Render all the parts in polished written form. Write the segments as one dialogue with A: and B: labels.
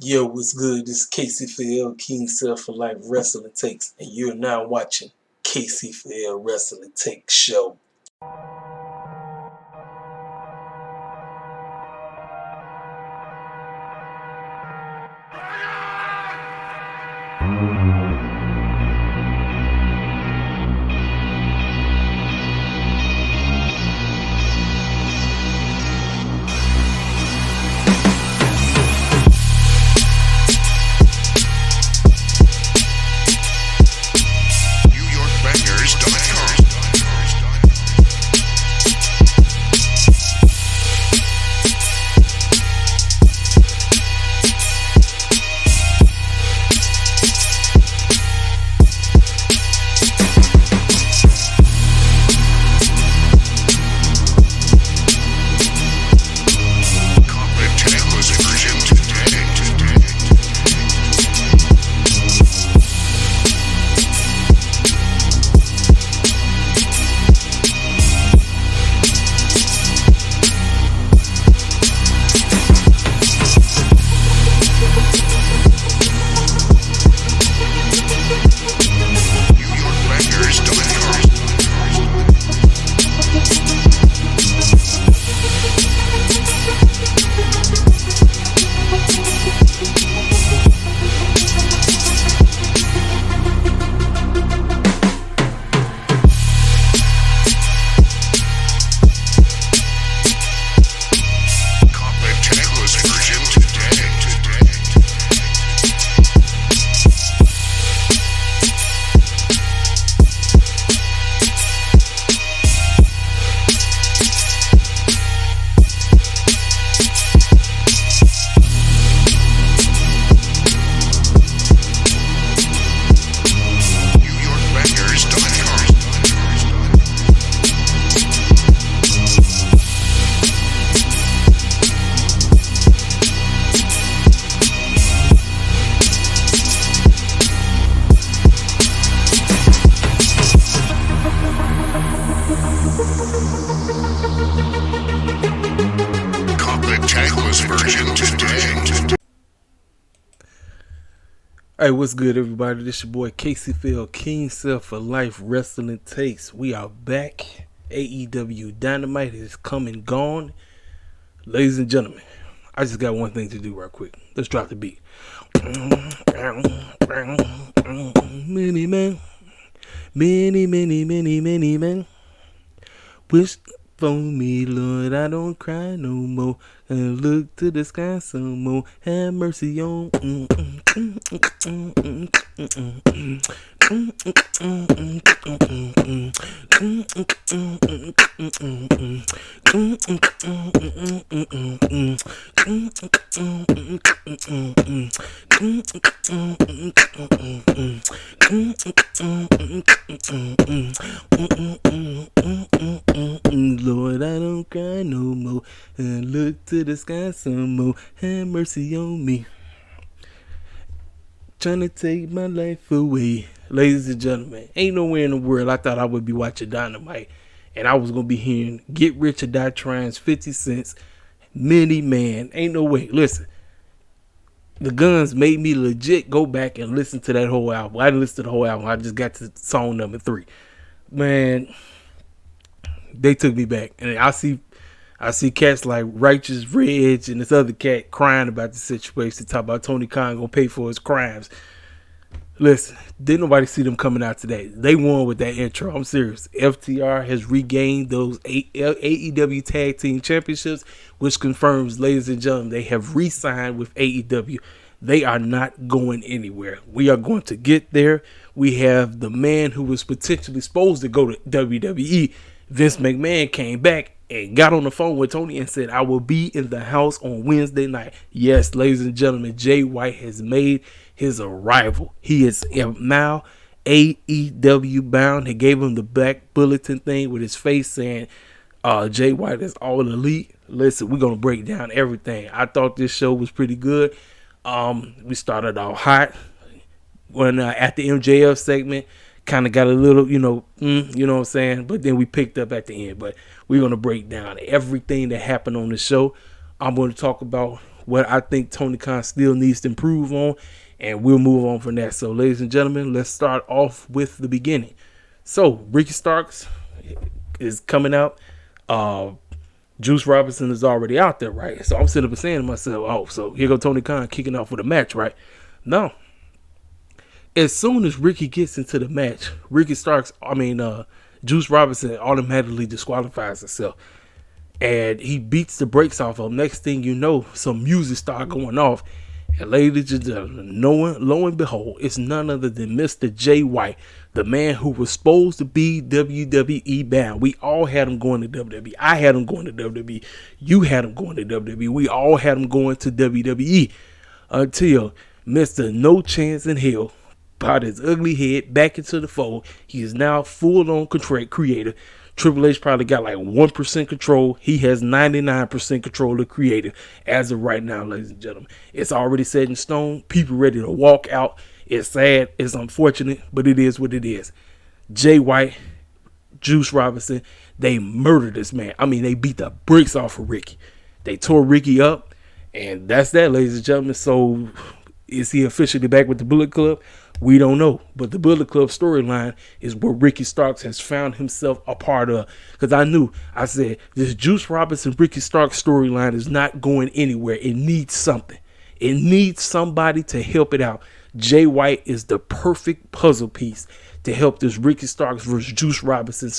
A: Yo, what's good? This is Casey for L King Self for Life Wrestling Takes, and you're now watching Casey for L Wrestling Takes Show. Hey, what's good, everybody? This your boy Casey Phil, King Self for Life Wrestling Takes. We are back. AEW Dynamite is come and gone. Ladies and gentlemen, I just got one thing to do right quick. Let's drop the beat. Many men, many men wish for me, Lord, I don't cry no more. And look to the sky some more. Have mercy on. Lord, I don't cry no more. And look to the sky some more. Have mercy on me. Trying to take my life away. Ladies and gentlemen, ain't nowhere in the world I thought I would be watching Dynamite and I was going to be hearing Get Rich or Die Trying's 50 Cents, Many Man. Ain't no way. Listen, the Guns made me legit go back and listen to that whole album. I didn't listen to the whole album. I just got to song number 3. Man, they took me back. And I see cats like Righteous Reg and this other cat crying about the situation, talk about Tony Khan gonna pay for his crimes. Listen, didn't nobody see them coming out today. They won with that intro. I'm serious. FTR has regained those AEW Tag Team Championships, which confirms, ladies and gentlemen, they have re-signed with AEW. They are not going anywhere. We are going to get there. We have the man who was potentially supposed to go to WWE. Vince McMahon came back and got on the phone with Tony and said, I will be in the house on Wednesday night. Yes, ladies and gentlemen, Jay White has made his arrival. He is now AEW bound. They gave him the black bulletin thing with his face saying Jay White is all elite. Listen, we're going to break down everything. I thought this show was pretty good. We started off hot when at the MJF segment. Kind of got a little, you know what I'm saying? But then we picked up at the end. But we're going to break down everything that happened on the show. I'm going to talk about what I think Tony Khan still needs to improve on, and we'll move on from that. So, ladies and gentlemen, let's start off with the beginning. So, Ricky Starks is coming out. Juice Robinson is already out there, right? So I'm sitting up and saying to myself, oh, so here go Tony Khan kicking off with a match, right? No. As soon as Ricky gets into the match, Juice Robinson automatically disqualifies himself. And he beats the brakes off of him. Next thing you know, some music starts going off. And ladies and gentlemen, lo and behold, it's none other than Mr. Jay White, the man who was supposed to be WWE bound. We all had him going to WWE. I had him going to WWE. You had him going to WWE. We all had him going to WWE until Mr. No Chance in Hell brought his ugly head back into the fold. He is now full-on creator. Triple H probably got like 1% control. He has 99% control of creative as of right now, ladies and gentlemen. It's already set in stone. People ready to walk out. It's sad. It's unfortunate, but it is what it is. Jay White, Juice Robinson, they murdered this man. I mean, they beat the brakes off of Ricky. They tore Ricky up, and that's that, ladies and gentlemen. So, is he officially back with the Bullet Club? We don't know, but the Bullet Club storyline is what Ricky Starks has found himself a part of. Because I said, this Juice Robinson, Ricky Starks storyline is not going anywhere. It needs something. It needs somebody to help it out. Jay White is the perfect puzzle piece to help this Ricky Starks versus Juice Robinson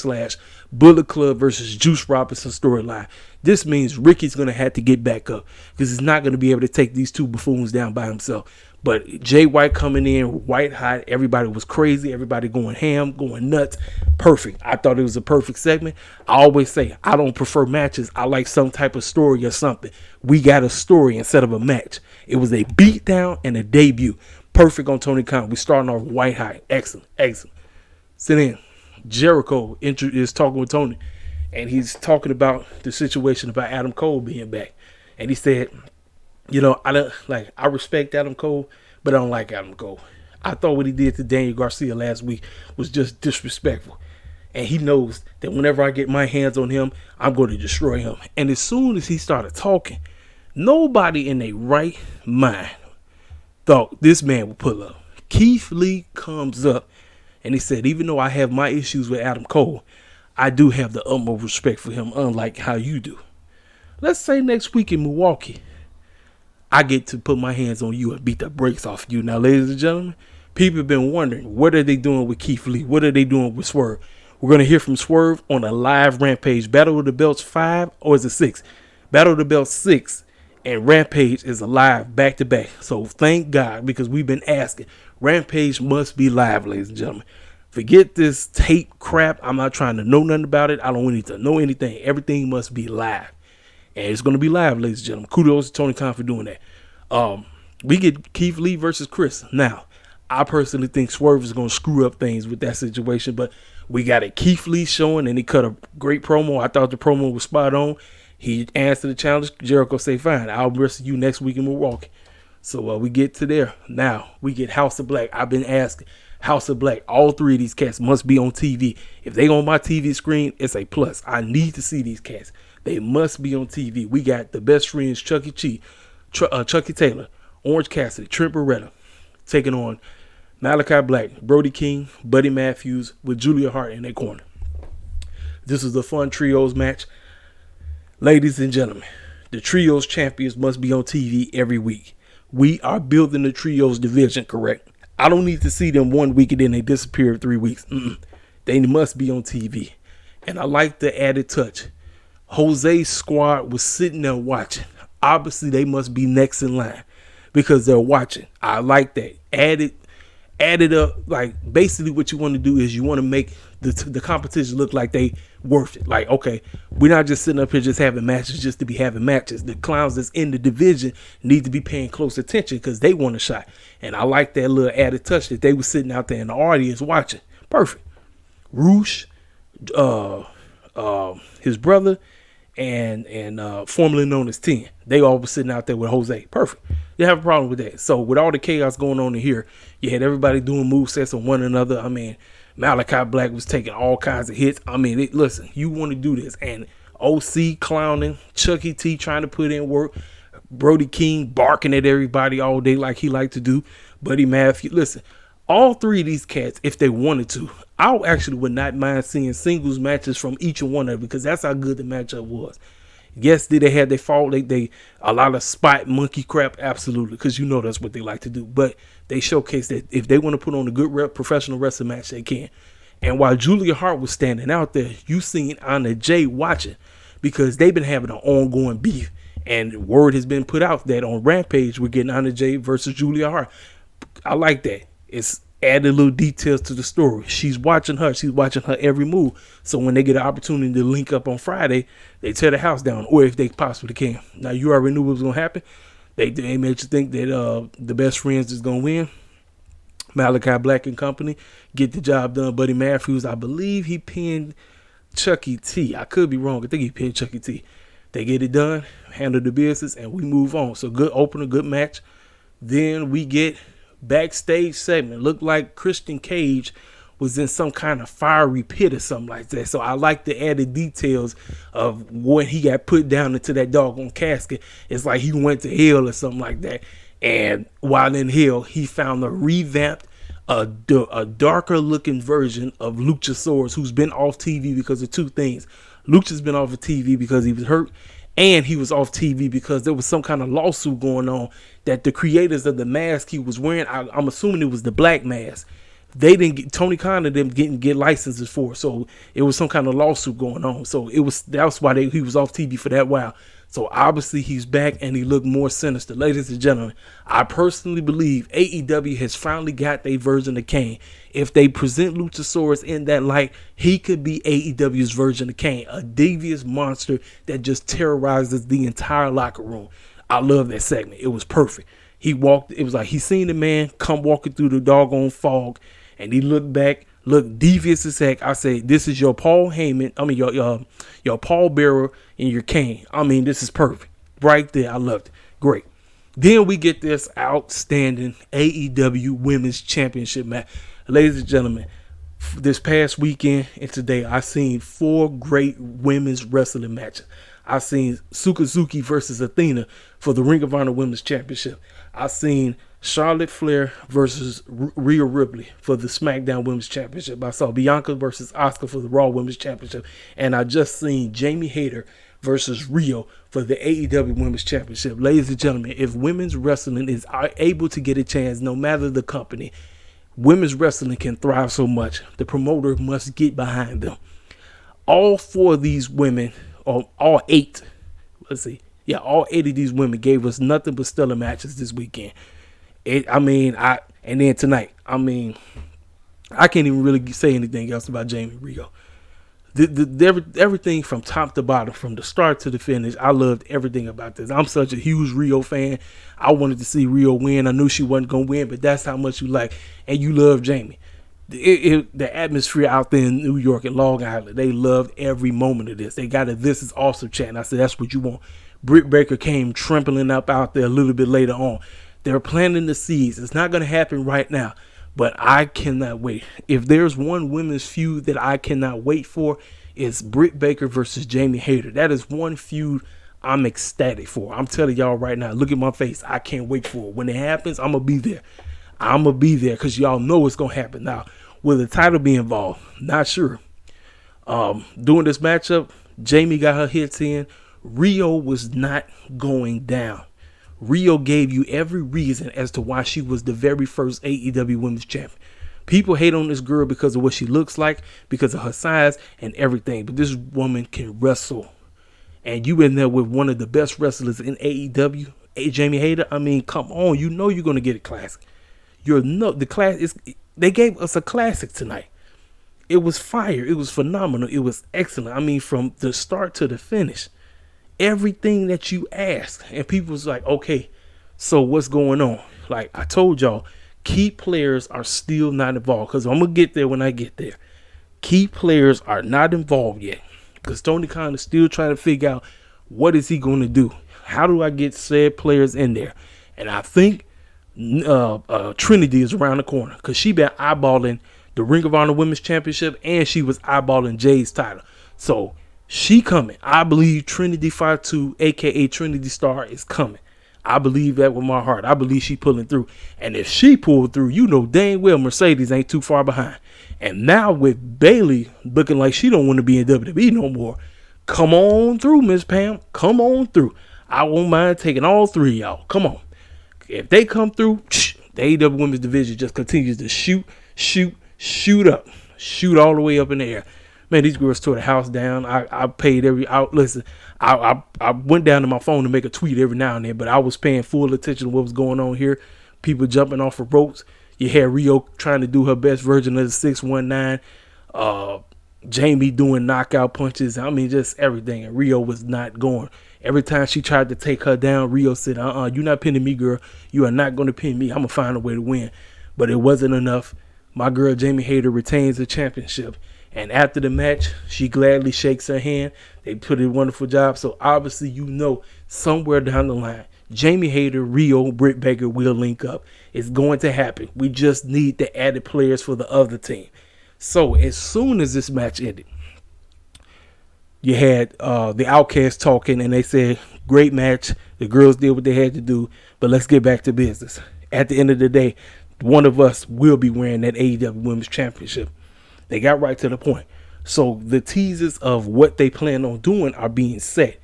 A: / Bullet Club versus Juice Robinson storyline. This means Ricky's going to have to get back up because he's not going to be able to take these two buffoons down by himself. But Jay White coming in, white hot, everybody was crazy, everybody going ham, going nuts. Perfect. I thought it was a perfect segment. I always say, I don't prefer matches. I like some type of story or something. We got a story instead of a match. It was a beatdown and a debut. Perfect on Tony Khan. We starting off white hot. Excellent. So then, Jericho is talking with Tony, and he's talking about the situation about Adam Cole being back. And he said, I respect Adam Cole, but I don't like Adam Cole. I thought what he did to Daniel Garcia last week was just disrespectful. And he knows that whenever I get my hands on him, I'm going to destroy him. And as soon as he started talking, nobody in their right mind thought this man would pull up. Keith Lee comes up and he said, even though I have my issues with Adam Cole, I do have the utmost respect for him, unlike how you do. Let's say next week in Milwaukee, I get to put my hands on you and beat the brakes off you. Now, ladies and gentlemen, people have been wondering, what are they doing with Keith Lee? What are they doing with Swerve? We're going to hear from Swerve on a live Rampage. Battle of the Belts 5, or is it 6? Battle of the Belts 6 and Rampage is a live back-to-back. So thank God, because we've been asking. Rampage must be live, ladies and gentlemen. Forget this tape crap. I'm not trying to know nothing about it. I don't need to know anything. Everything must be live. And it's going to be live, ladies and gentlemen. Kudos to Tony Khan for doing that. We get Keith Lee versus Chris. Now, I personally think Swerve is going to screw up things with that situation, but we got a Keith Lee showing, and he cut a great promo. I thought the promo was spot on. He answered the challenge. Jericho say, fine, I'll wrestle you next week in Milwaukee. So we get to there. Now, we get House of Black. I've been asking. House of Black. All three of these cats must be on TV. If they on my TV screen, it's a plus. I need to see these cats. They must be on TV. We got the best friends, Chucky Taylor, Orange Cassidy, Trent Beretta, taking on Malachi Black, Brody King, Buddy Matthews, with Julia Hart in their corner. This is a fun trios match. Ladies and gentlemen, the trios champions must be on TV every week. We are building the trios division, correct? I don't need to see them 1 week and then they disappear in 3 weeks. They must be on TV. And I like the added touch. Jose's squad was sitting there watching. Obviously, they must be next in line because they're watching. I like that. Add it up. Like, basically what you want to do is you want to make the competition look like they worth it. Like, okay, we're not just sitting up here just having matches just to be having matches. The clowns that's in the division need to be paying close attention because they want a shot. And I like that little added touch that they were sitting out there in the audience watching. Perfect. Roosh, his brother, and formerly known as 10. They all were sitting out there with Jose. Perfect. You have a problem with that. So with all the chaos going on in here, you had everybody doing movesets on one another. I mean, Malachi Black was taking all kinds of hits. I mean, listen, you want to do this. And OC clowning, Chucky T trying to put in work, Brody King barking at everybody all day like he liked to do. Buddy Matthews. Listen, all three of these cats, if they wanted to, I actually would not mind seeing singles matches from each one of them because that's how good the matchup was. Yes, did they have their fault? They a lot of spot monkey crap, absolutely, because you know that's what they like to do. But they showcase that if they want to put on a good professional wrestling match, they can. And while Julia Hart was standing out there, you seen Anna Jay watching because they've been having an ongoing beef. And word has been put out that on Rampage, we're getting Anna Jay versus Julia Hart. I like that. It's added little details to the story. She's watching her. She's watching her every move. So when they get an opportunity to link up on Friday, they tear the house down, or if they possibly can. Now, you already knew what was going to happen. They made you think that the best friends is going to win. Malachi Black and company get the job done. Buddy Matthews, I believe he pinned Chucky T. I could be wrong. I think he pinned Chucky T. They get it done, handle the business, and we move on. So good opener, good match. Then we get backstage segment. Looked like Christian Cage was in some kind of fiery pit or something like that. So I like the added details of when he got put down into that doggone casket. It's like he went to hell or something like that. And while in hell, he found a revamped, a darker looking version of Luchasaurus, who's been off TV because of two things. Lucha's been off of TV because he was hurt, and he was off TV because there was some kind of lawsuit going on that the creators of the mask he was wearing, I'm assuming it was the black mask, they didn't get, Tony Khan and them didn't get licenses for, so it was some kind of lawsuit going on. So that's why he was off TV for that while. So obviously he's back and he looked more sinister. Ladies and gentlemen, I personally believe AEW has finally got their version of Kane. If they present Luchasaurus in that light, he could be AEW's version of Kane, a devious monster that just terrorizes the entire locker room. I love that segment. It was perfect. He walked, it was like he seen the man come walking through the doggone fog, and he looked back, looked devious as heck. I say, this is your Paul Heyman, your Paul Bearer and your Kane. I mean, this is perfect. Right there. I loved it. Great. Then we get this outstanding AEW Women's Championship match. Ladies and gentlemen, this past weekend and today, I seen 4 great women's wrestling matches. I seen Suzuki versus Athena for the Ring of Honor Women's Championship. I seen Charlotte Flair versus Rhea Ripley for the SmackDown Women's Championship. I saw Bianca versus Asuka for the Raw Women's Championship. And I just seen Jamie Hayter versus Rhio for the AEW Women's Championship. Ladies and gentlemen, if women's wrestling is able to get a chance, no matter the company, women's wrestling can thrive so much. The promoter must get behind them. All 4 of these women, or all 8, all 8 of these women gave us nothing but stellar matches this weekend. And then tonight, I can't even really say anything else about Jamie Rhio. Everything from top to bottom, from the start to the finish, I loved everything about this. I'm such a huge Rhio fan. I wanted to see Rhio win. I knew she wasn't going to win, but that's how much you like. And you love Jamie. The atmosphere out there in New York and Long Island, they loved every moment of this. They got a "This is awesome" chant. And I said, that's what you want. Britt Baker came trampling up out there a little bit later on. They're planting the seeds. It's not going to happen right now, but I cannot wait. If there's one women's feud that I cannot wait for, it's Britt Baker versus Jamie Hayter. That is one feud I'm ecstatic for. I'm telling y'all right now, look at my face. I can't wait for it. When it happens, I'm going to be there. I'm going to be there because y'all know it's going to happen. Now, will the title be involved? Not sure. During this matchup, Jamie got her hits in. Rhio was not going down. Rhio gave you every reason as to why she was the very first AEW Women's Champion. People hate on this girl because of what she looks like, because of her size and everything. But this woman can wrestle. And you in there with one of the best wrestlers in AEW, Jamie Hayter. I mean, come on. You know you're going to get a classic. They gave us a classic tonight. It was fire. It was phenomenal. It was excellent. I mean, from the start to the finish. Everything that you asked. And people was like, okay, so what's going on? Like I told y'all, key players are still not involved. Because I'm going to get there when I get there. Key players are not involved yet. Because Tony Khan is still trying to figure out what is he going to do. How do I get said players in there? And I think Trinity is around the corner. Because she been eyeballing the Ring of Honor Women's Championship. And she was eyeballing Jay's title. So she coming. I believe Trinity 5-2, a.k.a. Trinity Star, is coming. I believe that with my heart. I believe she pulling through. And if she pulled through, you know dang well Mercedes ain't too far behind. And now with Bayley looking like she don't want to be in WWE no more, come on through, Miss Pam. Come on through. I won't mind taking all three of y'all. Come on. If they come through, the AEW Women's Division just continues to shoot up. Shoot all the way up in the air. Man, these girls tore the house down. I paid listen, I went down to my phone to make a tweet every now and then, but I was paying full attention to what was going on here. People jumping off of ropes. You had Rhio trying to do her best version of the 619. Jamie doing knockout punches. I mean, just everything. And Rhio was not going. Every time she tried to take her down, Rhio said, you're not pinning me, girl. You are not going to pin me. I'm going to find a way to win. But it wasn't enough. My girl, Jamie Hayter, retains the championship. And after the match, she gladly shakes her hand. They put in a wonderful job. So obviously, you know, somewhere down the line, Jamie Hayter, Rhio, Britt Baker will link up. It's going to happen. We just need the added players for the other team. So as soon as this match ended, you had the Outcasts talking, and they said, great match. The girls did what they had to do, but let's get back to business. At the end of the day, one of us will be wearing that AEW Women's Championship. They got right to the point. So the teasers of what they plan on doing are being set.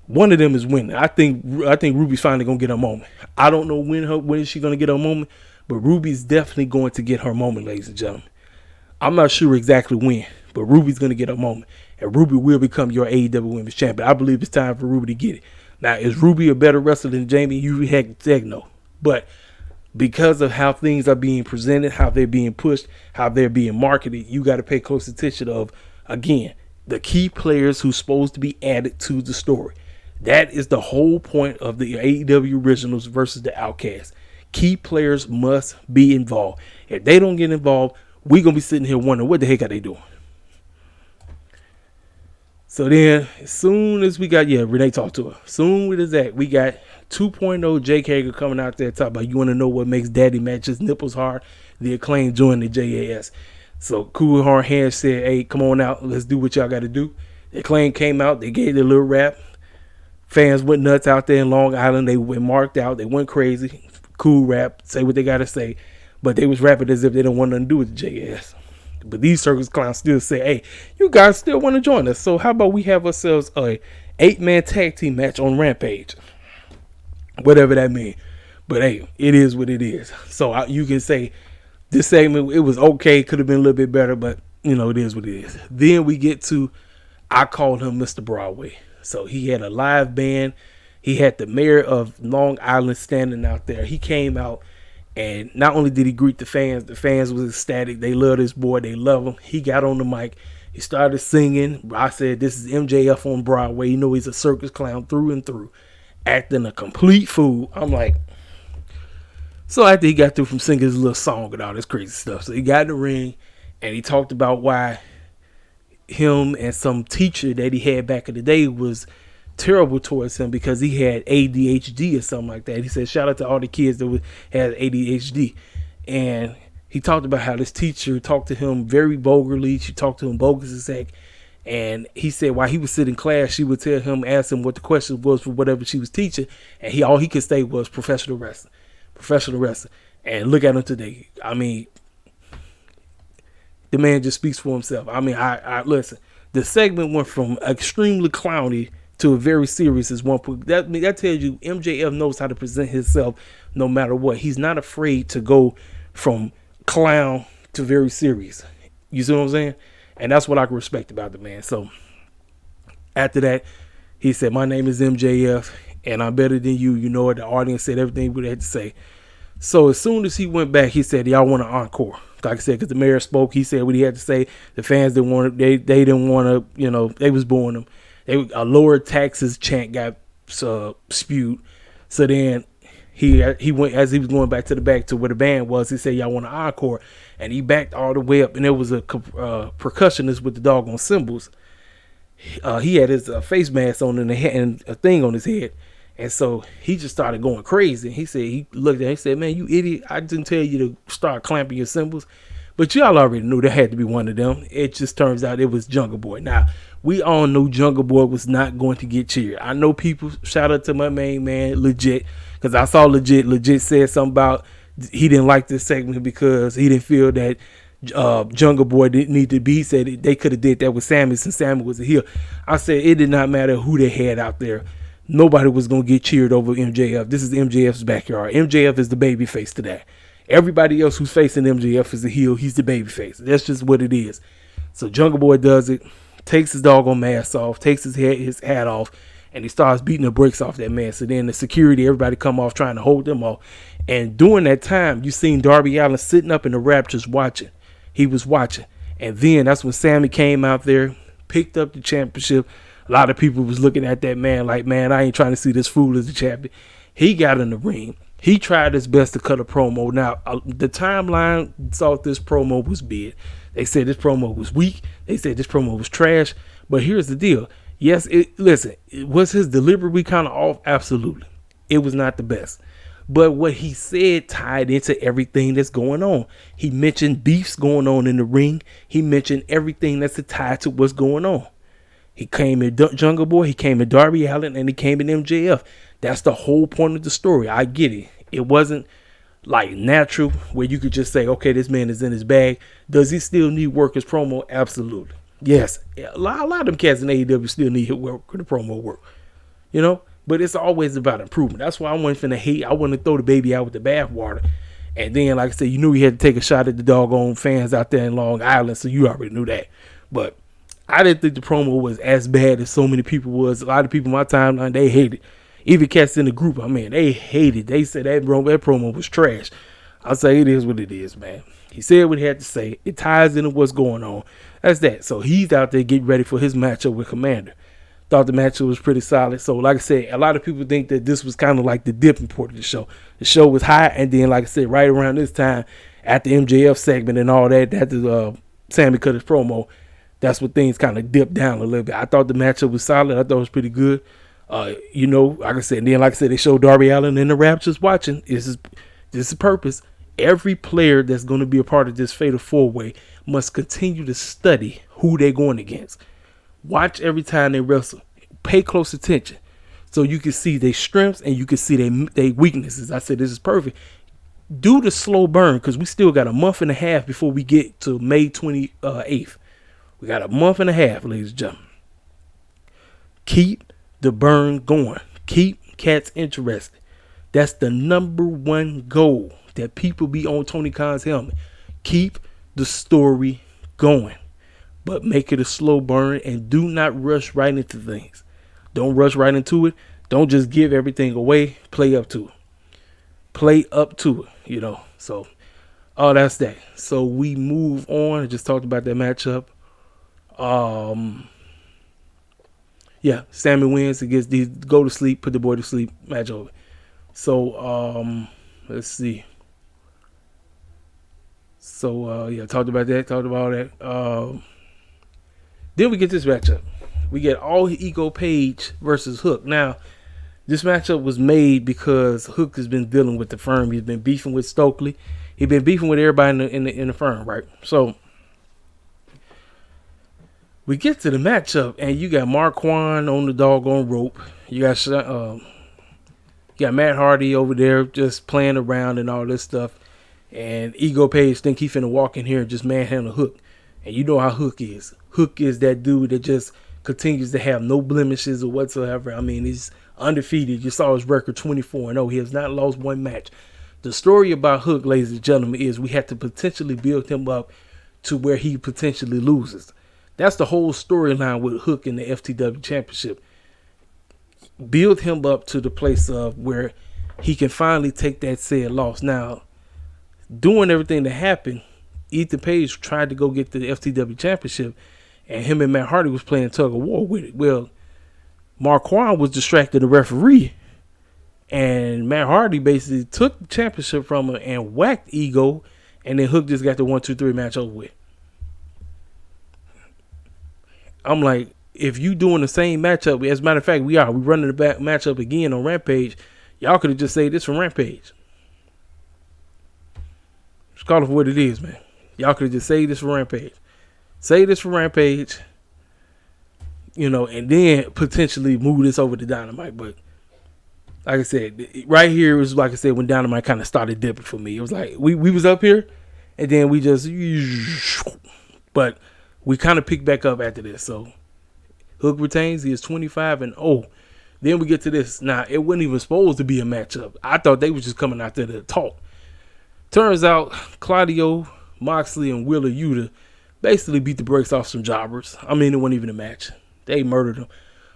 A: One of them is winning. I think Ruby's finally gonna get her moment. I don't know when is she gonna get her moment, but Ruby's definitely going to get her moment, ladies and gentlemen. I'm not sure exactly when, but Ruby's gonna get her moment, and Ruby will become your AEW Women's Champion. I believe it's time for Ruby to get it. Now, is Ruby a better wrestler than Jamie? You heck no, but because of how things are being presented, how they're being pushed, how they're being marketed, you got to pay close attention of, again, the key players who's supposed to be added to the story. That is the whole point of the AEW Originals versus the Outcasts. Key players must be involved. If they don't get involved, we're going to be sitting here wondering what the heck are they doing. So then, as soon as we got, Renee talked to her. Soon as that, we got 2.0 Jake Hager coming out there talking about, you want to know what makes daddy matches nipples hard? The Acclaim joined the JAS. So Cool Hard Hands said, hey, come on out. Let's do what y'all got to do. The Acclaim came out. They gave their little rap. Fans went nuts out there in Long Island. They went marked out. They went crazy. Cool rap. Say what they got to say. But they was rapping as if they don't want nothing to do with the JAS. But these circus clowns still say, hey, you guys still want to join us. So how about we have ourselves a 8-man tag team match on Rampage? Whatever that means. But hey, it is what it is. So you can say this segment, it was okay. Could have been a little bit better, but you know, it is what it is. Then we get to, I called him Mr. Broadway. So he had a live band. He had the mayor of Long Island standing out there. He came out, and not only did he greet the fans was ecstatic. They love this boy. They love him. He got on the mic. He started singing. I said, this is MJF on Broadway. You know, he's a circus clown through and through, acting a complete fool. I'm like, so after he got through from singing his little song and all this crazy stuff, so he got in the ring, and he talked about why him and some teacher that he had back in the day was terrible towards him because he had ADHD or something like that. He said, shout out to all the kids that had ADHD. And he talked about how this teacher talked to him very vulgarly. She talked to him bogus as heck. And he said while he was sitting in class, she would tell him, ask him what the question was for whatever she was teaching. And all he could say was professional wrestling. Professional wrestling. And look at him today. I mean, the man just speaks for himself. I mean, I listen. The segment went from extremely clowny to a very serious as one point. That tells you MJF knows how to present himself no matter what. He's not afraid to go from clown to very serious. You see what I'm saying? And that's what I can respect about the man. So after that, he said, my name is MJF and I'm better than you. You know what? The audience said everything we had to say. So as soon as he went back, he said, y'all want an encore? Like I said, because the mayor spoke, he said what he had to say. The fans didn't want it. They didn't want to, you know, they was booing him. A lower taxes chant got spewed. So then he went, as he was going back to the back to where the band was, he said, y'all want an encore? And he backed all the way up, and there was a percussionist with the doggone cymbals. He had his face mask on and a thing on his head. And so he just started going crazy. He said, he looked at him, he said, man, you idiot. I didn't tell you to start clamping your cymbals. But y'all already knew there had to be one of them. It just turns out it was Jungle Boy. Now, we all know Jungle Boy was not going to get cheered. I know people, shout out to my main man, Legit, because I saw Legit said something about he didn't like this segment because he didn't feel that Jungle Boy didn't need to be. He said they could have did that with Sammy since Sammy was a heel. I said it did not matter who they had out there. Nobody was going to get cheered over MJF. This is MJF's backyard. MJF is the baby face today. Everybody else who's facing MJF is a heel. He's the baby face. That's just what it is. So Jungle Boy does it, takes his doggone mask off, takes his hat off, and he starts beating the brakes off that man. So then the security, everybody come off trying to hold them off. And during that time, you seen Darby Allin sitting up in the Raptors watching. He was watching. And then that's when Sammy came out there, picked up the championship. A lot of people was looking at that man like, man, I ain't trying to see this fool as the champion. He got in the ring. He tried his best to cut a promo. Now, the timeline thought this promo was big. They said this promo was weak. They said this promo was trash. But here's the deal. Yes, was his delivery kind of off? Absolutely. It was not the best. But what he said tied into everything that's going on. He mentioned beefs going on in the ring. He mentioned everything that's tied to what's going on. He came in Jungle Boy, he came in Darby Allin, and he came in MJF. That's the whole point of the story. I get it. It wasn't like natural where you could just say, okay, this man is in his bag. Does he still need work as promo? Absolutely. Yes. A lot of them cats in AEW still need work the promo work. You know? But it's always about improvement. That's why I wasn't finna hate. I wasn't throw the baby out with the bathwater. And then, like I said, you knew he had to take a shot at the doggone fans out there in Long Island, so you already knew that. But I didn't think the promo was as bad as so many people was. A lot of people in my timeline, they hated it. Even cats in the group, I mean, they hated it. They said that promo was trash. I'll say it is what it is, man. He said what he had to say. It ties into what's going on. That's that. So he's out there getting ready for his matchup with Commander. Thought the matchup was pretty solid. So, like I said, a lot of people think that this was kind of like the dipping point of the show. The show was high, and then, like I said, right around this time, at the MJF segment and all that, after Sammy cut his promo, that's when things kind of dipped down a little bit. I thought the matchup was solid. I thought it was pretty good. Like I said, and then, like I said, they showed Darby Allin and the Raptors watching. This is the purpose. Every player that's going to be a part of this Fatal 4-Way must continue to study who they're going against. Watch every time they wrestle. Pay close attention so you can see their strengths and you can see their weaknesses. I said this is perfect. Do the slow burn because we still got a month and a half before we get to May 28th. We got a month and a half, ladies and gentlemen. Keep the burn going. Keep cats interested. That's the number one goal that people be on Tony Khan's helmet. Keep the story going. But make it a slow burn and do not rush right into things. Don't rush right into it. Don't just give everything away. Play up to it. Play up to it, So, that's that. So we move on. I just talked about that matchup. Sammy wins against these go to sleep, put the boy to sleep match over. So, let's see. So, talked about that. Then we get this matchup. We get All Ego Page versus Hook. Now, this matchup was made because Hook has been dealing with the firm. He's been beefing with Stokely. He's been beefing with everybody in the firm, right? So, we get to the matchup, and you got Marquand on the doggone rope. You got Matt Hardy over there just playing around and all this stuff. And Ego Page think he finna walk in here and just manhandle Hook. And you know how Hook is. Hook is that dude that just continues to have no blemishes or whatsoever. I mean, he's undefeated. You saw his record 24-0. He has not lost one match. The story about Hook, ladies and gentlemen, is we have to potentially build him up to where he potentially loses. That's the whole storyline with Hook in the FTW Championship. Build him up to the place of where he can finally take that said loss. Now, doing everything that happened, Ethan Page tried to go get the FTW Championship, and him and Matt Hardy was playing tug of war with it. Well, Marquand was distracting the referee, and Matt Hardy basically took the championship from him and whacked Ego, and then Hook just got the 1-2-3 match over with. I'm like, if you doing the same matchup, as a matter of fact, we running the back matchup again on Rampage. Y'all could have just said this from Rampage. Just call it for what it is, man. Y'all could have just say this for Rampage. Say this for Rampage. and then potentially move this over to Dynamite. But like I said, right here was, like I said, when Dynamite kind of started dipping for me. It was like we was up here, and then we just, but we kind of picked back up after this. So Hook retains. He is 25-0. Then we get to this. Now, it wasn't even supposed to be a matchup. I thought they were just coming out there to talk. Turns out Claudio, Moxley, and Wheeler Yuta basically beat the brakes off some jobbers. I mean, it wasn't even a match. They murdered them.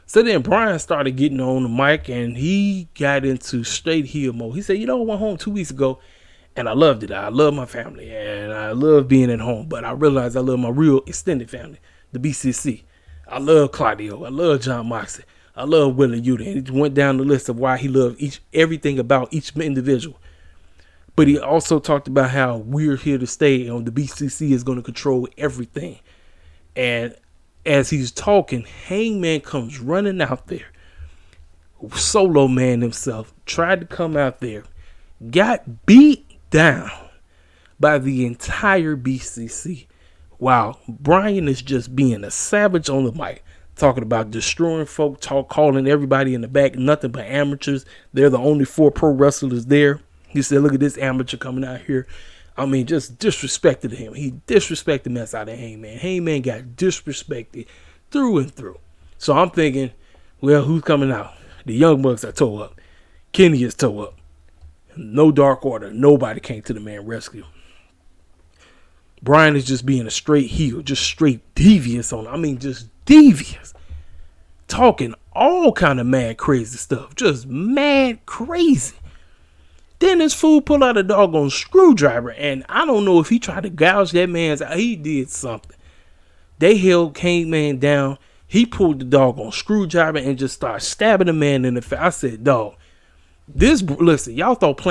A: So then Brian started getting on the mic, and he got into straight heel mode. He said, I went home 2 weeks ago, and I loved it. I love my family, and I love being at home. But I realized I love my real extended family, the BCC. I love Claudio. I love John Moxley. I love Wheeler Yuta. And he went down the list of why he loved everything about each individual. But he also talked about how we're here to stay, and the BCC is going to control everything. And as he's talking, Hangman comes running out there. Solo Man himself tried to come out there, got beat down by the entire BCC. Wow, Brian is just being a savage on the mic, talking about destroying folk, calling everybody in the back nothing but amateurs. They're the only 4 pro wrestlers there. He said, look at this amateur coming out here. I mean, just disrespected him. He disrespected the mess out of Hangman. Hangman got disrespected through and through. So I'm thinking, well, who's coming out? The Young Bucks are toe up. Kenny is toe up. No Dark Order. Nobody came to the man rescue. Brian is just being a straight heel, just straight devious on him. I mean, just devious. Talking all kind of mad crazy stuff. Just mad crazy. Then this fool pulled out a doggone screwdriver, and I don't know if he tried to gouge that man's eye. He did something. They held Hangman down. He pulled the doggone screwdriver and just started stabbing the man in the face. I said, dog, listen, y'all thought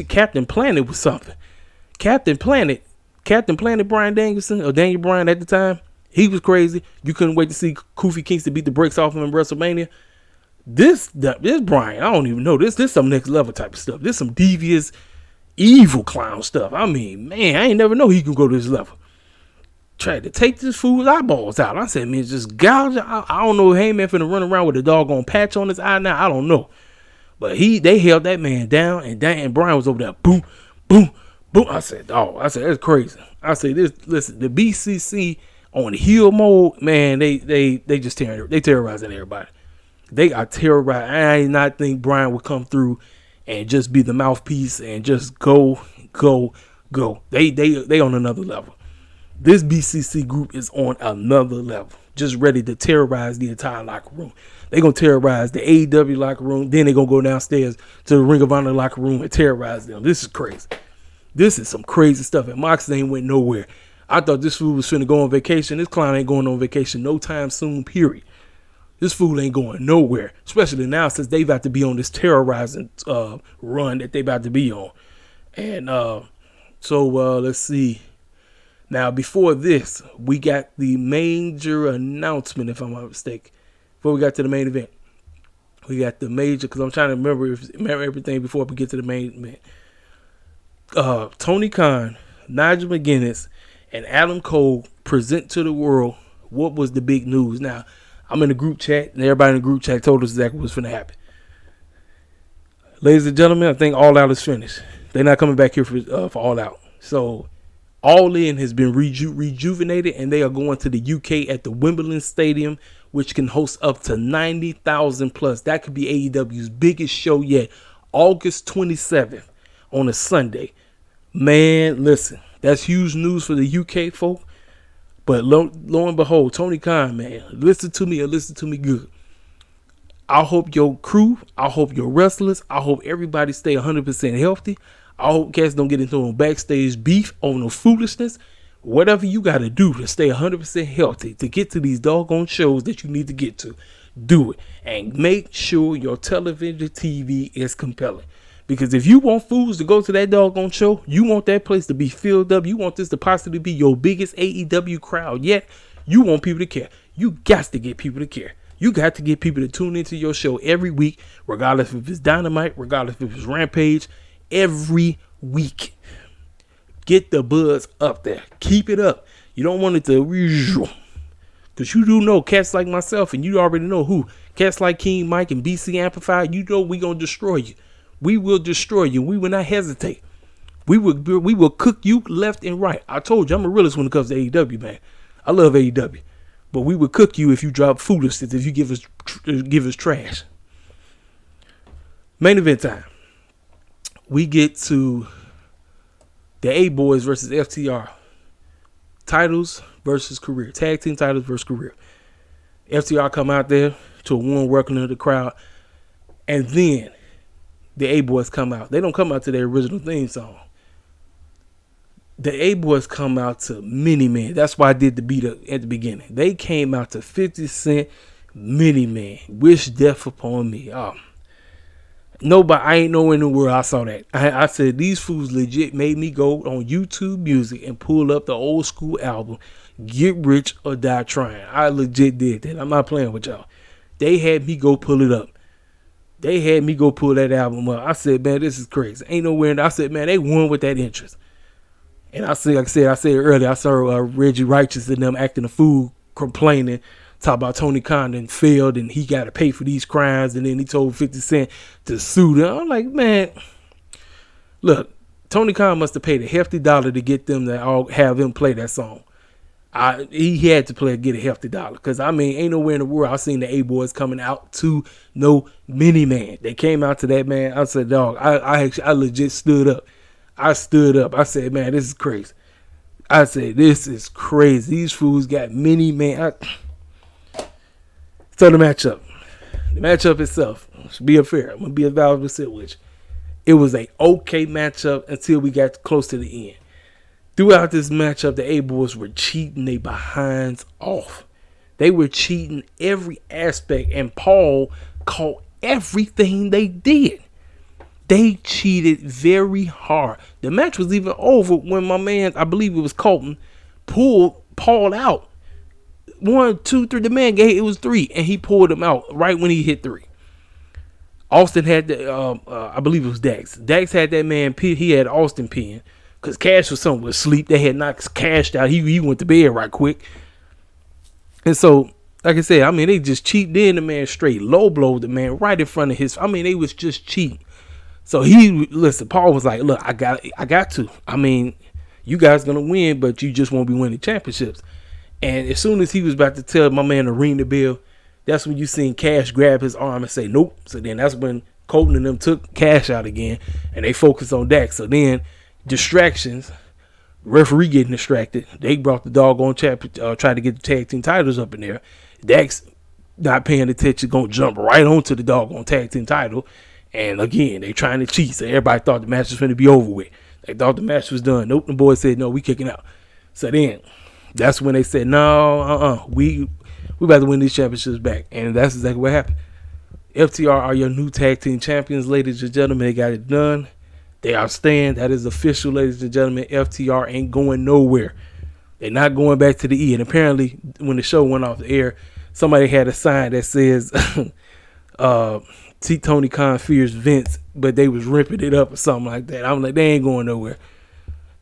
A: Captain Planet was something. Captain Planet Bryan Danielson, or Daniel Bryan at the time, he was crazy. You couldn't wait to see Kofi Kingston beat the brakes off him in WrestleMania. This Brian, I don't even know. This some next level type of stuff. This some devious, evil clown stuff. I mean, man, I ain't never know he can go to this level. Tried to take this fool's eyeballs out. I said, man, just gouge. I don't know if Heyman finna run around with a doggone patch on his eye now. I don't know. But they held that man down, and Brian was over there. Boom, boom, boom. I said, that's crazy. I said, listen, the BCC on heel mode, man, they just terrorizing everybody. They are terrorized. I did not think Brian would come through and just be the mouthpiece and just go. They on another level. This BCC group is on another level, just ready to terrorize the entire locker room. They're going to terrorize the AEW locker room. Then they're going to go downstairs to the Ring of Honor locker room and terrorize them. This is crazy. This is some crazy stuff. And Moxley ain't went nowhere. I thought this fool was finna go on vacation. This clown ain't going on vacation no time soon, period. This fool ain't going nowhere, especially now since they about to be on this terrorizing run that they about to be on. And so let's see. Now, before this, we got the major announcement, if I'm not mistaken. Before we got to the main event, we got the major, because I'm trying to remember everything before we get to the main event. Tony Khan, Nigel McGuinness, and Adam Cole present to the world what was the big news. Now, I'm in the group chat, and everybody in the group chat told us exactly what's going to happen. Ladies and gentlemen, I think All Out is finished. They're not coming back here for All Out. So, All In has been rejuvenated, and they are going to the UK at the Wimbledon Stadium, which can host up to 90,000 plus. That could be AEW's biggest show yet. August 27th on a Sunday. Man, listen, that's huge news for the UK folk. But lo and behold, Tony Khan, man, listen to me and listen to me good. I hope your crew, I hope your wrestlers, I hope everybody stay 100% healthy. I hope cats don't get into no backstage beef or no foolishness. Whatever you got to do to stay 100% healthy to get to these doggone shows that you need to get to, do it. And make sure your television TV is compelling. Because if you want fools to go to that doggone show, you want that place to be filled up, you want this to possibly be your biggest AEW crowd yet, you want people to care. You got to get people to care. You got to get people to tune into your show every week, regardless if it's Dynamite, regardless if it's Rampage, every week. Get the buzz up there. Keep it up. You don't want it to Because you do know cats like myself, and you already know who. Cats like King Mike and BC Amplified, you know we going to destroy you. We will destroy you. We will not hesitate. We will cook you left and right. I told you, I'm a realist when it comes to AEW, man. I love AEW. But we will cook you if you drop foolishness, if you give us trash. Main event time. We get to the A-Boys versus FTR. Titles versus career. Tag team titles versus career. FTR come out there to a warm welcome to the crowd. And then the A-Boys come out. They don't come out to their original theme song. The A-Boys come out to Mini Man. That's why I did the beat up at the beginning. They came out to 50 Cent, Mini Man. Wish death upon me. Nobody, I ain't nowhere in the world I saw that. I said, these fools legit made me go on YouTube Music and pull up the old school album, Get Rich or Die Trying. I legit did that. I'm not playing with y'all. They had me go pull it up. They had me go pull that album up. I said, man, this is crazy. Ain't nowhere in. I said, man, they won with that interest. And I said, like I said earlier, I saw Reggie Righteous and them acting a fool, complaining, talk about Tony Khan and failed and he got to pay for these crimes. And then he told 50 Cent to sue them. I'm like, man, look, Tony Khan must have paid a hefty dollar to get them to all have him play that song. He had to get a hefty dollar. Because, I mean, ain't nowhere in the world I seen the A-Boys coming out to no Mini Man. They came out to that, man. I said, dog, I legit stood up. I stood up. I said, man, this is crazy. I said, this is crazy. These fools got Mini Man. So the matchup itself, should be fair. I'm going to be a valuable sandwich. It was a okay matchup until we got close to the end. Throughout this matchup, the A-Boys were cheating their behinds off. They were cheating every aspect, and Paul caught everything they did. They cheated very hard. The match was even over when my man, I believe it was Colton, pulled Paul out. 1, 2, 3. The man it was 3, and he pulled him out right when he hit 3. Austin had the, I believe it was Dax. Dax had that man. He had Austin pinned because Cash was somewhere asleep. They had knocked Cash out. He went to bed right quick. And so, like I said, I mean, they just cheated in the man straight, low blowed the man right in front of his. I mean, they was just cheating. So Paul was like, look, I got to. I mean, you guys gonna win, but you just won't be winning championships. And as soon as he was about to tell my man to ring the bell, that's when you seen Cash grab his arm and say, nope. So then that's when Colton and them took Cash out again, and they focused on Dax. So then distractions, referee getting distracted. They brought the doggone tried to get the tag team titles up in there. Dax not paying attention, gonna jump right onto the doggone tag team title. And again, they trying to cheat. So everybody thought the match was going to be over with. They thought the match was done. Nope, the boys said, no, we kicking out. So then, that's when they said, no, we about to win these championships back. And that's exactly what happened. FTR are your new tag team champions, ladies and gentlemen. They got it done. They are staying. That is official, ladies and gentlemen. FTR ain't going nowhere. They're not going back to the E. And apparently, when the show went off the air, somebody had a sign that says, Tony Khan fears Vince, but they was ripping it up or something like that. I'm like, they ain't going nowhere.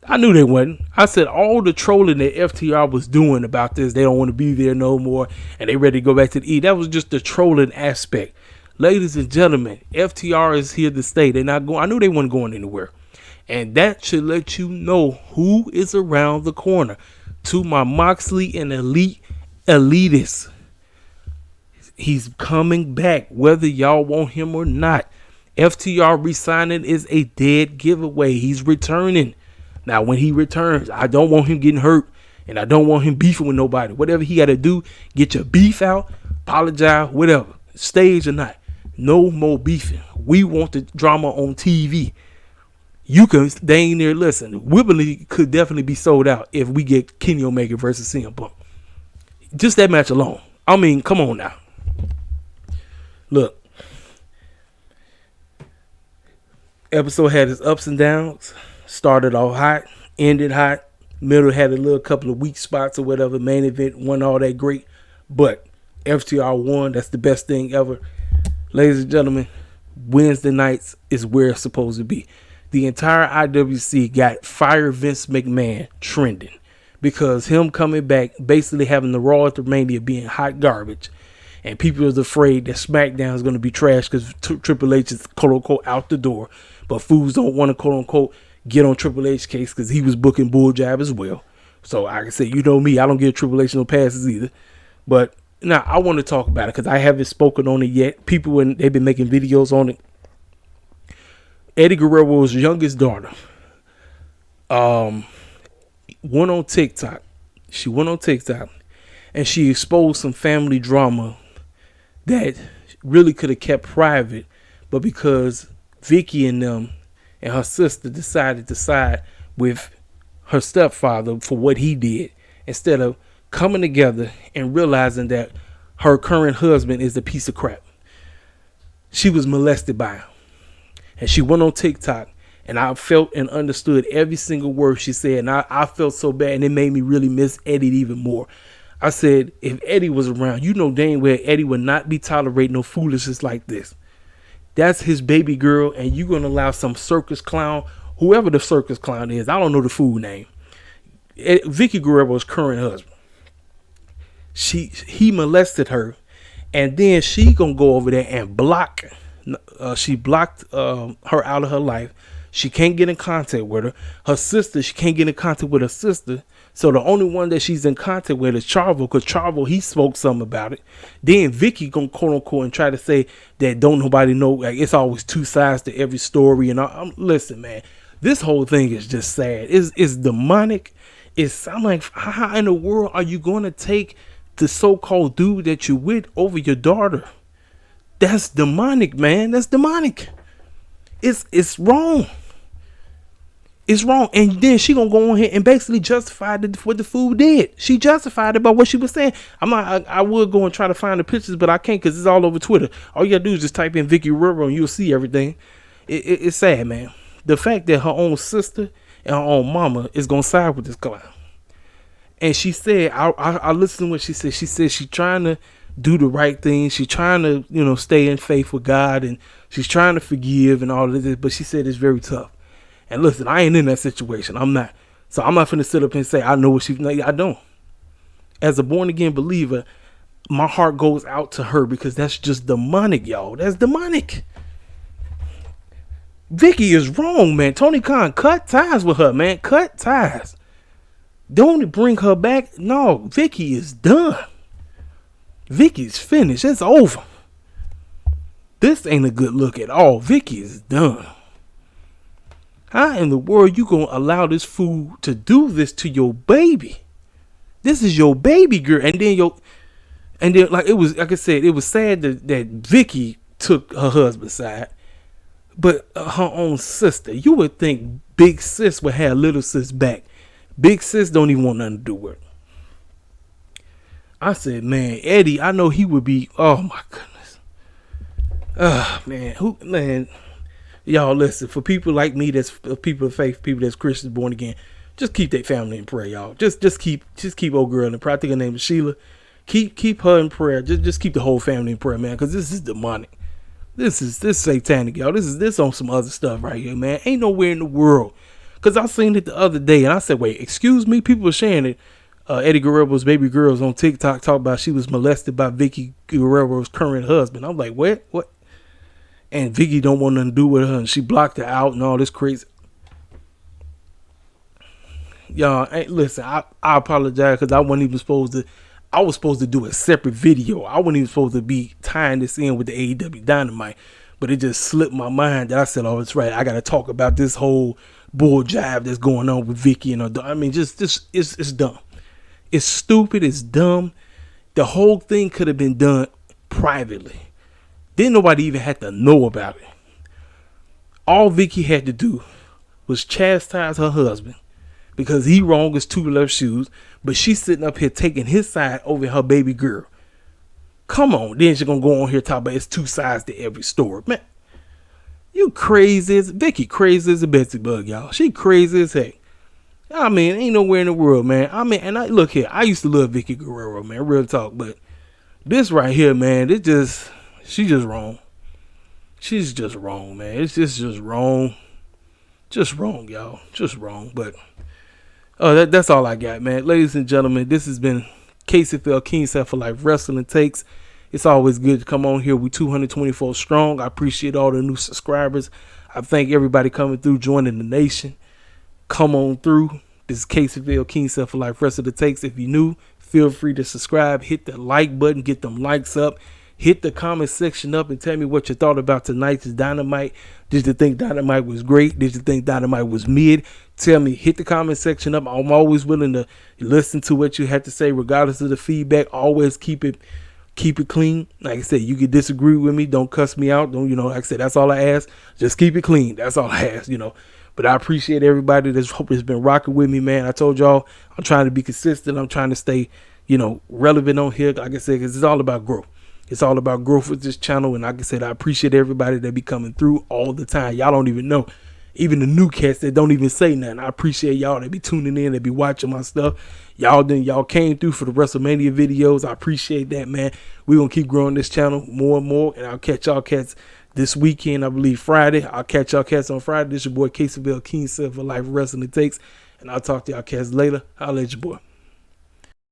A: I knew they wasn't. I said all the trolling that FTR was doing about this, they don't want to be there no more, and they ready to go back to the E. That was just the trolling aspect. Ladies and gentlemen, FTR is here to stay. They're not going. I knew they weren't going anywhere. And that should let you know who is around the corner. To my Moxley and elitists. He's coming back, whether y'all want him or not. FTR re-signing is a dead giveaway. He's returning. Now, when he returns, I don't want him getting hurt, and I don't want him beefing with nobody. Whatever he got to do, get your beef out, apologize, whatever, stage or not. No more beefing. We want the drama on TV. You can stay in there. Listen, Wembley could definitely be sold out if we get Kenny Omega versus CM Punk. Just that match alone. I mean, come on now. Look, episode had its ups and downs. Started off hot, ended hot. Middle had a little couple of weak spots or whatever. Main event wasn't all that great, but FTR won. That's the best thing ever. Ladies and gentlemen, Wednesday nights is where it's supposed to be. The entire IWC got Fire Vince McMahon trending because him coming back, basically having the Raw at the Mania being hot garbage, and people is afraid that SmackDown is going to be trash because Triple H is quote unquote out the door, but fools don't want to quote unquote get on Triple H case because he was booking bull jab as well. So like I said, you know me, I don't give Triple H no passes either. But now I want to talk about it because I haven't spoken on it yet. People, when they've been making videos on it. Eddie Guerrero's youngest daughter went on TikTok. She went on TikTok and she exposed some family drama that really could have kept private, but because Vickie and them and her sister decided to side with her stepfather for what he did, instead of coming together and realizing that her current husband is a piece of crap. She was molested by him. And she went on TikTok, and I felt and understood every single word she said. And I felt so bad, and it made me really miss Eddie even more. I said, if Eddie was around, you know dang well Eddie would not be tolerating no foolishness like this. That's his baby girl, and you're going to allow some circus clown, whoever the circus clown is, I don't know the fool name, Vickie Guerrero's current husband. He molested her, and then she going to go over there and block. She blocked her out of her life. She can't get in contact with her. Her sister, she can't get in contact with her sister. So the only one that she's in contact with is Charvo, because Charvo, he spoke something about it. Then Vickie gonna quote unquote and try to say that don't nobody know. Like, it's always two sides to every story. And listen, man, this whole thing is just sad. It's demonic. I'm like, how in the world are you going to take the so-called dude that you're with over your daughter? That's demonic, man. That's demonic. It's wrong. It's wrong. And then she gonna go on here and basically justify what the fool did. She justified it by what she was saying. I would go and try to find the pictures, but I can't because it's all over Twitter. All you gotta do is just type in Vickie Guerrero and you'll see everything. It's sad, man. The fact that her own sister and her own mama is gonna side with this clown. And she said, I listened to what she said. She said she's trying to do the right thing. She's trying to, stay in faith with God, and she's trying to forgive and all of this. But she said it's very tough. And listen, I ain't in that situation. I'm not. So I'm not finna sit up and say I know what she's like. I don't. As a born again believer, my heart goes out to her because that's just demonic, y'all. That's demonic. Vickie is wrong, man. Tony Khan, cut ties with her, man. Cut ties. Don't bring her back. No, Vickie is done. Vickie's finished. It's over. This ain't a good look at all. Vickie is done. How in the world you gonna allow this fool to do this to your baby? This is your baby girl, and then like it was, like I said, it was sad that Vickie took her husband's side, but her own sister. You would think big sis would have little sis back. Big sis don't even want nothing to do with it. I said, man, Eddie, I know he would be. Oh my goodness. Man. Y'all listen, for people like me, that's people of faith, people that's Christians, born again, just keep their family in prayer, y'all. Just keep old girl in prayer. I think her name is Sheila. Keep her in prayer. Just keep the whole family in prayer, man, because this is demonic. This satanic, y'all. This on some other stuff right here, man. Ain't nowhere in the world. Because I seen it the other day, and I said, wait, excuse me? People were sharing it. Eddie Guerrero's baby girls on TikTok talk about she was molested by Vickie Guerrero's current husband. I'm like, what? And Vickie don't want nothing to do with her, and she blocked her out and all this crazy. Y'all, listen, I apologize because I wasn't even supposed to. I was supposed to do a separate video. I wasn't even supposed to be tying this in with the AEW Dynamite, but it just slipped my mind that I said, oh, it's right. I got to talk about this whole bull jive that's going on with Vickie and her. I mean, just it's dumb. It's stupid. It's dumb. The whole thing could have been done privately. Then nobody even had to know about it. All Vickie had to do was chastise her husband because he wrong as two left shoes, but she's sitting up here taking his side over her baby girl. Come on, then she's gonna go on here talk about it's two sides to every story. Man, you crazy as Vickie, crazy as a Betsy bug, y'all. She crazy as heck. I mean, ain't nowhere in the world, man. I mean, and look here, I used to love Vickie Guerrero, man, real talk, but this right here, man, she's just wrong. She's just wrong, man. It's just wrong. Just wrong, y'all. Just wrong. But That's all I got, man. Ladies and gentlemen, this has been KCFL King Set for Life Wrestling Takes. It's always good to come on here. We 224 strong. I appreciate all the new subscribers. I thank everybody coming through, joining the nation. Come on through. This is KCFL King Set for Life Wrestling Takes. If you're new, feel free to subscribe. Hit the like button. Get them likes up. Hit the comment section up and tell me what you thought about tonight's Dynamite. Did you think Dynamite was great? Did you think Dynamite was mid? Tell me. Hit the comment section up. I'm always willing to listen to what you have to say, regardless of the feedback. Always keep it clean. Like I said, you can disagree with me. Don't cuss me out. Don't, like I said, that's all I ask. Just keep it clean. That's all I ask, But I appreciate everybody that's been rocking with me, man. I told y'all I'm trying to be consistent. I'm trying to stay, relevant on here. Like I said, because it's all about growth. It's all about growth with this channel. And like I said, I appreciate everybody that be coming through all the time. Y'all don't even know. Even the new cats that don't even say nothing. I appreciate y'all that be tuning in, that be watching my stuff. Y'all came through for the WrestleMania videos. I appreciate that, man. We're going to keep growing this channel more and more. And I'll catch y'all cats this weekend, I believe Friday. I'll catch y'all cats on Friday. This is your boy KCFL King Set for Life Wrestling Takes. And I'll talk to y'all cats later. I'll let you boy.